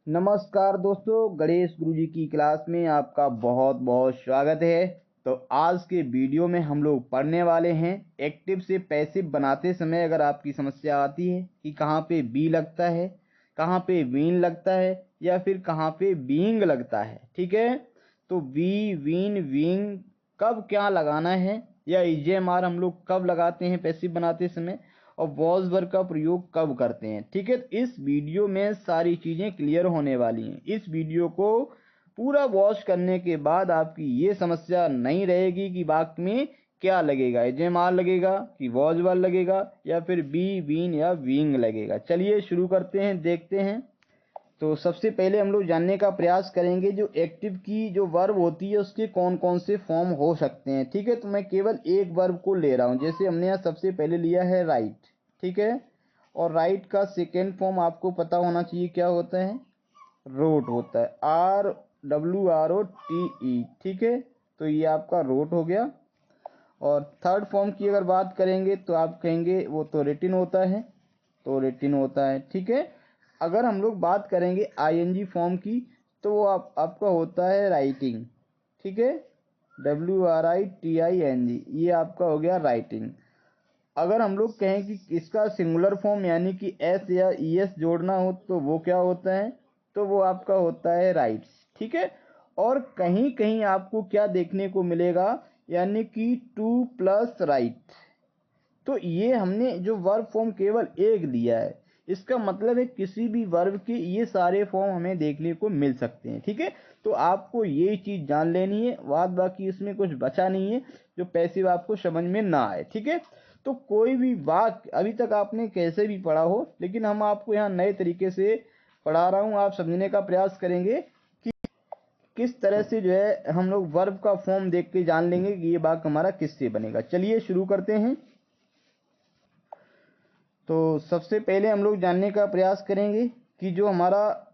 नमस्कार दोस्तों, गणेश गुरुजी की क्लास में आपका बहुत बहुत स्वागत है। तो आज के वीडियो में हम लोग पढ़ने वाले हैं एक्टिव से पैसिव बनाते समय अगर आपकी समस्या आती है कि कहाँ पे बी लगता है, कहाँ पे वीन लगता है या फिर कहाँ पे बीइंग लगता है। ठीक है, तो बी वीन विंग कब क्या लगाना है या ईजेएमआर हम लोग कब लगाते हैं पैसिव बनाते समय और वॉज वर्ब का प्रयोग कब करते हैं। ठीक है, तो इस वीडियो में सारी चीज़ें क्लियर होने वाली हैं। इस वीडियो को पूरा वॉच करने के बाद आपकी ये समस्या नहीं रहेगी कि वाक्य में क्या लगेगा, एजेएमआर लगेगा कि वॉज वर्ब लगेगा या फिर बी वीन या विंग लगेगा। चलिए शुरू करते हैं, देखते हैं। तो सबसे पहले हम लोग जानने का प्रयास करेंगे जो एक्टिव की जो वर्ब होती है उसके कौन कौन से फॉर्म हो सकते हैं। ठीक है, तो मैं केवल एक वर्ब को ले रहा हूँ। जैसे हमने यहाँ सबसे पहले लिया है राइट। ठीक है, और राइट का सेकेंड फॉर्म आपको पता होना चाहिए क्या होता है, रोट होता है, RWROTE। ठीक है, तो ये आपका रोट हो गया। और थर्ड फॉर्म की अगर बात करेंगे तो आप कहेंगे वो तो रिटिन होता है, तो रिटिन होता है। ठीक है, अगर हम लोग बात करेंगे आईएनजी फॉर्म की तो वो आपका होता है राइटिंग। ठीक है, WRITING, ये आपका हो गया राइटिंग। अगर हम लोग कहें कि इसका सिंगुलर फॉर्म यानी कि एस या ES जोड़ना हो तो वो क्या होता है, तो वो आपका होता है राइट्स। ठीक है, और कहीं कहीं आपको क्या देखने को मिलेगा यानी कि टू प्लस राइट। तो ये हमने जो वर्ब फॉर्म केवल एक लिया है, इसका मतलब है किसी भी वर्ब के ये सारे फॉर्म हमें देखने को मिल सकते हैं। ठीक है, तो आपको ये चीज़ जान लेनी है, बाकी इसमें कुछ बचा नहीं है जो पैसिव आपको समझ में ना आए। ठीक है, तो कोई भी वाक्य अभी तक आपने कैसे भी पढ़ा हो, लेकिन हम आपको यहाँ नए तरीके से पढ़ा रहा हूँ, आप समझने का प्रयास करेंगे कि किस तरह से जो है हम लोग वर्ब का फॉर्म देख के जान लेंगे कि ये वाक्य हमारा किससे बनेगा। चलिए शुरू करते हैं। तो सबसे पहले हम लोग जानने का प्रयास करेंगे कि जो हमारा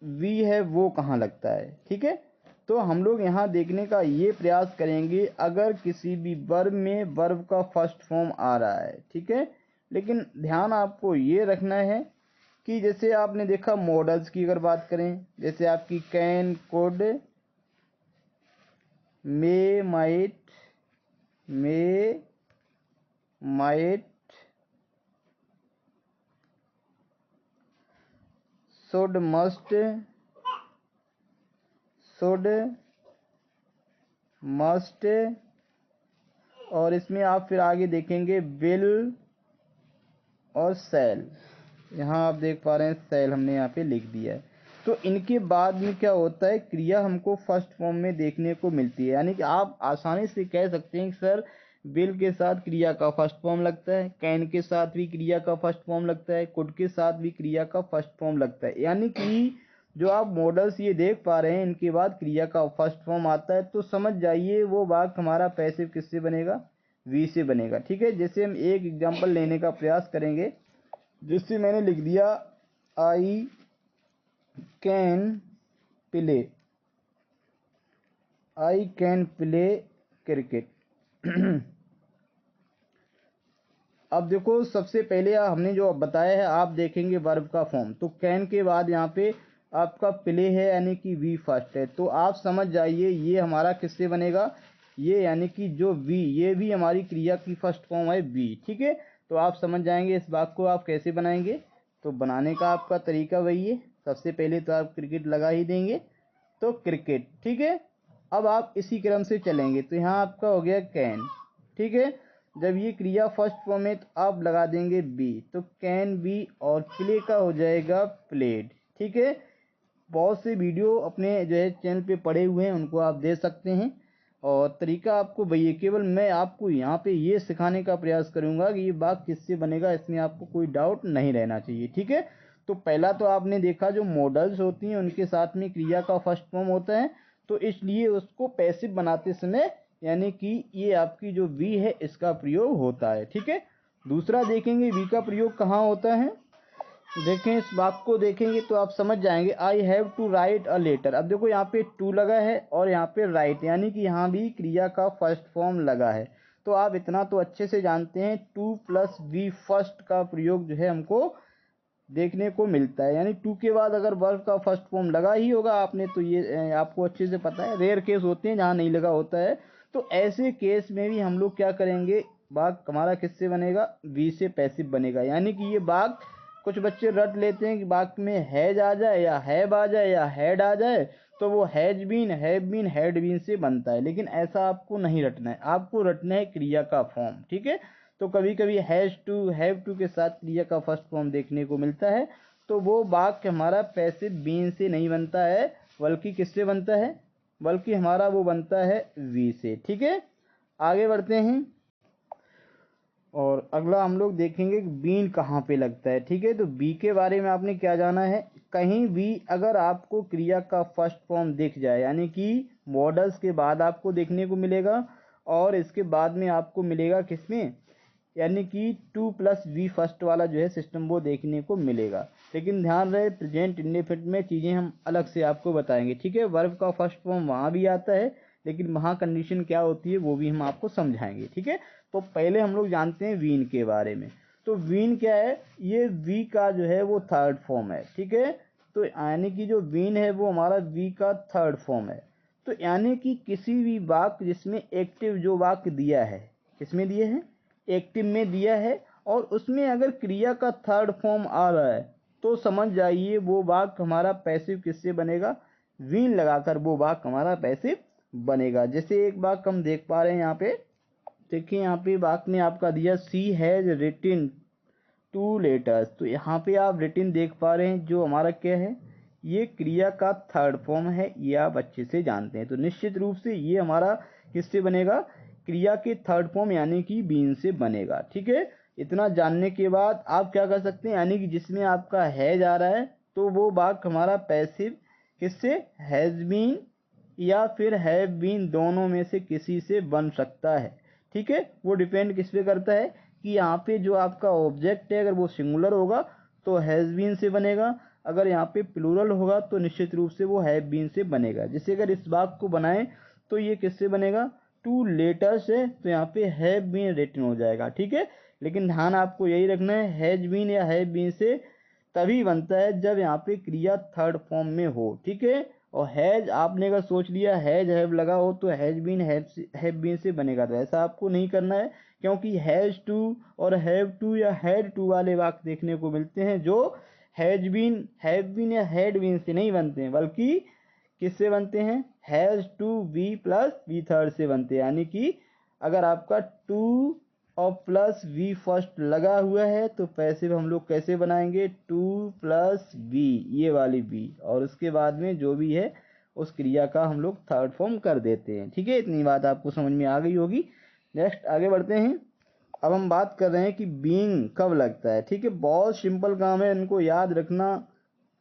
वी है वो कहाँ लगता है। ठीक है, तो हम लोग यहाँ देखने का ये प्रयास करेंगे अगर किसी भी वर्ब में वर्ब का फर्स्ट फॉर्म आ रहा है। ठीक है, लेकिन ध्यान आपको ये रखना है कि जैसे आपने देखा मॉडल्स की अगर बात करें, जैसे आपकी can, could, may, might, should, must, और इसमें आप फिर आगे देखेंगे विल और सेल। यहाँ आप देख पा रहे हैं सेल हमने यहाँ पे लिख दिया है। तो इनके बाद में क्या होता है, क्रिया हमको फर्स्ट फॉर्म में देखने को मिलती है। यानी कि आप आसानी से कह सकते हैं कि सर विल के साथ क्रिया का फर्स्ट फॉर्म लगता है, कैन के साथ भी क्रिया का फर्स्ट फॉर्म लगता है, कुड के साथ भी क्रिया का फर्स्ट फॉर्म लगता है। यानी कि जो आप मॉडल्स ये देख पा रहे हैं इनके बाद क्रिया का फर्स्ट फॉर्म आता है, तो समझ जाइए वो वाक्य हमारा पैसिव किससे बनेगा, वी से बनेगा। ठीक है, जैसे हम एक एग्जांपल लेने का प्रयास करेंगे, जिससे मैंने लिख दिया I can play, I can play cricket. अब देखो सबसे पहले हमने जो बताया है, आप देखेंगे वर्ब का फॉर्म, तो कैन के बाद यहाँ पे आपका प्ले है यानी कि वी फर्स्ट है, तो आप समझ जाइए ये हमारा किससे बनेगा, ये यानी कि जो वी, ये भी हमारी क्रिया की फर्स्ट फॉर्म है वी। ठीक है, तो आप समझ जाएंगे इस वाक्य को आप कैसे बनाएंगे। तो बनाने का आपका तरीका वही है, सबसे पहले तो आप क्रिकेट लगा ही देंगे, तो क्रिकेट। ठीक है, अब आप इसी क्रम से चलेंगे, तो यहाँ आपका हो गया कैन। ठीक है, जब ये क्रिया फर्स्ट फॉर्म है तो आप लगा देंगे बी, तो कैन बी, और प्ले का हो जाएगा प्लेड। ठीक है, बहुत से वीडियो अपने जो है चैनल पे पड़े हुए हैं, उनको आप दे सकते हैं, और तरीका आपको वही है, केवल मैं आपको यहाँ पे ये सिखाने का प्रयास करूँगा कि ये वाक्य किससे बनेगा, इसमें आपको कोई डाउट नहीं रहना चाहिए। ठीक है, तो पहला तो आपने देखा जो मॉडल्स होती हैं उनके साथ में क्रिया का फर्स्ट फॉर्म होता है, तो इसलिए उसको पैसिव बनाते समय यानी कि ये आपकी जो वी है इसका प्रयोग होता है। ठीक है, दूसरा देखेंगे वी का प्रयोग कहाँ होता है। देखें इस वाक्य को देखेंगे तो आप समझ जाएंगे, I have to write a letter. अब देखो यहाँ पे टू लगा है और यहाँ पे राइट, यानी कि यहाँ भी क्रिया का फर्स्ट फॉर्म लगा है। तो आप इतना तो अच्छे से जानते हैं टू प्लस वी फर्स्ट का प्रयोग जो है हमको देखने को मिलता है। यानी टू के बाद अगर वर्ब का फर्स्ट फॉर्म लगा ही होगा आपने, तो ये आपको अच्छे से पता है। रेयर केस होते हैं जहाँ नहीं लगा होता है। तो ऐसे केस में भी हम लोग क्या करेंगे, भाग हमारा किससे बनेगा, वी से पैसिव बनेगा। यानी कि ये भाग कुछ बच्चे रट लेते हैं कि भाग में हैज आ जाए या हैव आ जाए या हैड आ जाए, तो वो has been, have been, had been से बनता है। लेकिन ऐसा आपको नहीं रटना है, आपको रटना है क्रिया का फॉर्म। ठीक है, तो कभी कभी हैज टू, हैव टू के साथ क्रिया का फर्स्ट फॉर्म देखने को मिलता है, तो वो वाक्य हमारा पैसिव बीन से नहीं बनता है, बल्कि किससे बनता है, बल्कि हमारा वो बनता है वी से। ठीक है, आगे बढ़ते हैं और अगला हम लोग देखेंगे कि बीन कहाँ पे लगता है। ठीक है, तो बी के बारे में आपने क्या जाना है, कहीं भी अगर आपको क्रिया का फर्स्ट फॉर्म दिख जाए, यानी कि मॉडल्स के बाद आपको देखने को मिलेगा और इसके बाद में आपको मिलेगा किसमें, यानी कि टू प्लस वी फर्स्ट वाला जो है सिस्टम वो देखने को मिलेगा। लेकिन ध्यान रहे प्रेजेंट इंडेफिनिट में चीज़ें हम अलग से आपको बताएंगे। ठीक है, वर्ब का फर्स्ट फॉर्म वहाँ भी आता है, लेकिन वहाँ कंडीशन क्या होती है वो भी हम आपको समझाएंगे। ठीक है, तो पहले हम लोग जानते हैं वीन के बारे में। तो वीन क्या है, ये वी का जो है वो थर्ड फॉर्म है। ठीक है, तो यानी कि जो वीन है वो हमारा वी का थर्ड फॉर्म है। तो यानी कि किसी भी वाक्य जिसमें एक्टिव जो वाक्य दिया है, किसमें दिए हैं, एक्टिव में दिया है, और उसमें अगर क्रिया का थर्ड फॉर्म आ रहा है, तो समझ जाइए वो वाक्य हमारा पैसिव किससे बनेगा, वीन लगाकर वो वाक्य हमारा पैसिव बनेगा। जैसे एक वाक्य हम देख पा रहे हैं यहाँ पे, देखिए यहाँ पे वाक्य में आपका दिया सी हैज रिटिन 2 लेटर्स। तो यहाँ पे आप रिटिन देख पा रहे हैं, जो हमारा क्या है, ये क्रिया का थर्ड फॉर्म है, ये आप अच्छे से जानते हैं। तो निश्चित रूप से ये हमारा किससे बनेगा, क्रिया के थर्ड फॉर्म यानी कि बीन से बनेगा। ठीक है, इतना जानने के बाद आप क्या कर सकते हैं, यानी कि जिसमें आपका हैज आ रहा है, तो वो वाक्य हमारा पैसिव किससे, हैज बीन या फिर हैव बीन, दोनों में से किसी से बन सकता है। ठीक है, वो डिपेंड किस पे करता है कि यहाँ पे जो आपका ऑब्जेक्ट है अगर वो सिंगुलर होगा तो हैज़ बीन से बनेगा, अगर यहाँ पे प्लूरल होगा तो निश्चित रूप से वो हैव बीन से बनेगा। जैसे अगर इस वाक्य को बनाएं तो ये किससे बनेगा, 2 लेटर्स है, तो यहाँ पे हैव बीन रिटन हो जाएगा। ठीक है, लेकिन ध्यान आपको यही रखना है, हैज बीन या हैव बीन से तभी बनता है जब यहाँ पे क्रिया थर्ड फॉर्म में हो। ठीक है, और हैज आपने अगर सोच लिया हैज हैव लगा हो तो हैज बीन हैव बीन से बनेगा, तो ऐसा आपको नहीं करना है, क्योंकि हैज टू और हैव टू या हैड टू वाले वाक्य देखने को मिलते हैं जो हैज बीन, हैव बीन या हैड बीन से नहीं बनते हैं, बल्कि किससे बनते हैं, has to V plus V third से बनते हैं। यानी कि अगर आपका टू और प्लस वी फर्स्ट लगा हुआ है तो पैसिव हम लोग कैसे बनाएंगे, टू प्लस वी, ये वाली वी, और उसके बाद में जो भी है उस क्रिया का हम लोग थर्ड फॉर्म कर देते हैं। ठीक है, इतनी बात आपको समझ में आ गई होगी। नेक्स्ट आगे बढ़ते हैं। अब हम बात कर रहे हैं कि बीइंग कब लगता है। ठीक है, बहुत सिंपल काम है, इनको याद रखना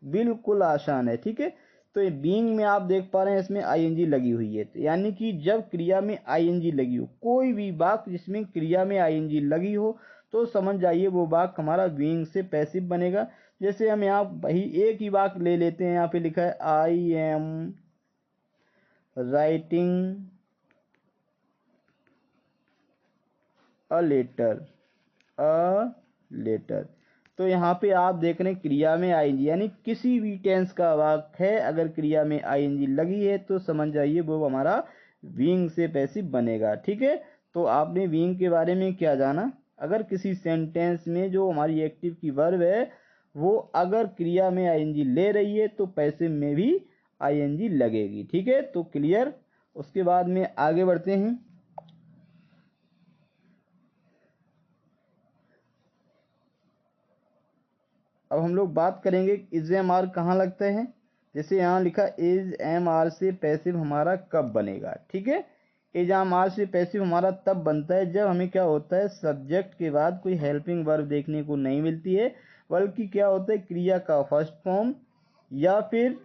बिल्कुल आसान है। ठीक है, तो ये बीइंग में आप देख पा रहे हैं इसमें आईएनजी लगी हुई है, तो यानी कि जब क्रिया में आईएनजी लगी हो, कोई भी वाक्य जिसमें क्रिया में आईएनजी लगी हो, तो समझ जाइए वो वाक्य हमारा बीइंग से पैसिव बनेगा। जैसे हम यहाँ वही एक ही वाक्य ले लेते हैं, यहाँ पे लिखा है I am writing a letter, a letter. तो यहाँ पे आप देख रहे हैं क्रिया में आईएनजी, यानी किसी भी टेंस का वाक्य है अगर क्रिया में आईएनजी लगी है तो समझ जाइए वो हमारा बीइंग से पैसिव बनेगा। ठीक है, तो आपने बीइंग के बारे में क्या जाना, अगर किसी सेंटेंस में जो हमारी एक्टिव की वर्ब है वो अगर क्रिया में आईएनजी ले रही है तो पैसिव में भी आईएनजी लगेगी। ठीक है, तो क्लियर। उसके बाद में आगे बढ़ते हैं। अब हम लोग बात करेंगे इज एम आर कहाँ लगता है। जैसे यहाँ लिखा इज एम आर से पैसिव हमारा कब बनेगा। ठीक है, इज एम आर से पैसिव हमारा तब बनता है जब हमें क्या होता है, सब्जेक्ट के बाद कोई हेल्पिंग वर्ब देखने को नहीं मिलती है, बल्कि क्या होता है, क्रिया का फर्स्ट फॉर्म या फिर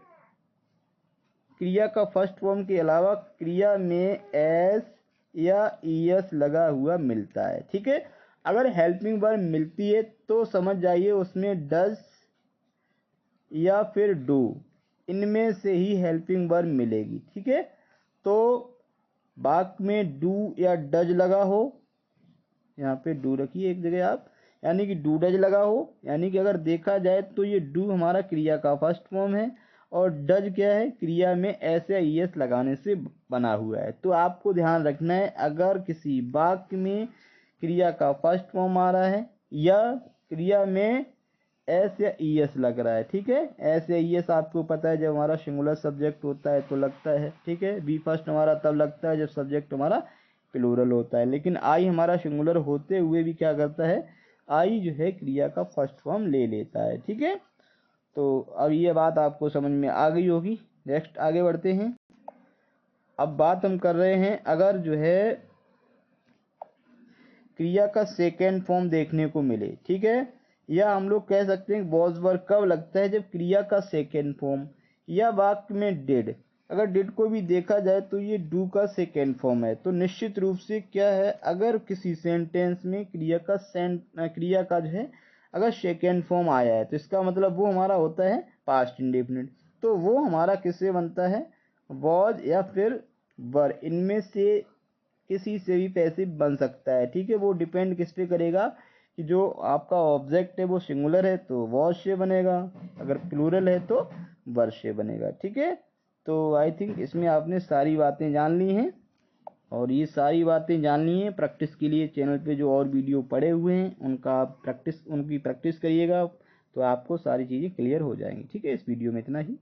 क्रिया का फर्स्ट फॉर्म के अलावा क्रिया में एस या ईएस लगा हुआ मिलता है। ठीक है, अगर हेल्पिंग वर्ब मिलती है तो समझ जाइए उसमें डज या फिर डू, इनमें से ही हेल्पिंग वर्ब मिलेगी। ठीक है, तो वाक्य में डू या डज लगा हो, यहाँ पे डू रखिए एक जगह आप, यानी कि डू डज लगा हो, यानी कि अगर देखा जाए तो ये डू हमारा क्रिया का फर्स्ट फॉर्म है और डज क्या है, क्रिया में एस या ई एस लगाने से बना हुआ है। तो आपको ध्यान रखना है, अगर किसी वाक्य में क्रिया का फर्स्ट फॉर्म आ रहा है या क्रिया में एस या ई एस लग रहा है, ठीक है। एस या ई एस आपको पता है जब हमारा सिंगुलर सब्जेक्ट होता है तो लगता है, ठीक है। बी फर्स्ट हमारा तब लगता है जब सब्जेक्ट हमारा प्लूरल होता है, लेकिन आई हमारा सिंगुलर होते हुए भी क्या करता है, आई जो है क्रिया का फर्स्ट फॉर्म ले लेता है, ठीक है। तो अब ये बात आपको समझ में आ गई होगी। नेक्स्ट आगे बढ़ते हैं। अब बात हम कर रहे हैं, अगर जो है क्रिया का सेकेंड फॉर्म देखने को मिले, ठीक है, या हम लोग कह सकते हैं वॉज वर्ब कब लगता है, जब क्रिया का सेकेंड फॉर्म या वाक्य में डिड, अगर डिड को भी देखा जाए तो ये डू का सेकेंड फॉर्म है। तो निश्चित रूप से क्या है, अगर किसी सेंटेंस में क्रिया का जो है अगर सेकेंड फॉर्म आया है तो इसका मतलब वो हमारा होता है पास्ट इंडेफिनिट। तो वो हमारा किससे बनता है, वॉज या फिर वर, इनमें से किसी से भी पैसिव बन सकता है, ठीक है। वो डिपेंड किस पे करेगा कि जो आपका ऑब्जेक्ट है वो सिंगुलर है तो वॉज से बनेगा, अगर प्लूरल है तो वर से बनेगा, ठीक है। तो आई थिंक इसमें आपने सारी बातें जान ली हैं, और ये सारी बातें जान ली हैं। प्रैक्टिस के लिए चैनल पे जो और वीडियो पड़े हुए हैं उनकी प्रैक्टिस करिएगा, तो आपको सारी चीज़ें क्लियर हो जाएंगी, ठीक है। इस वीडियो में इतना ही।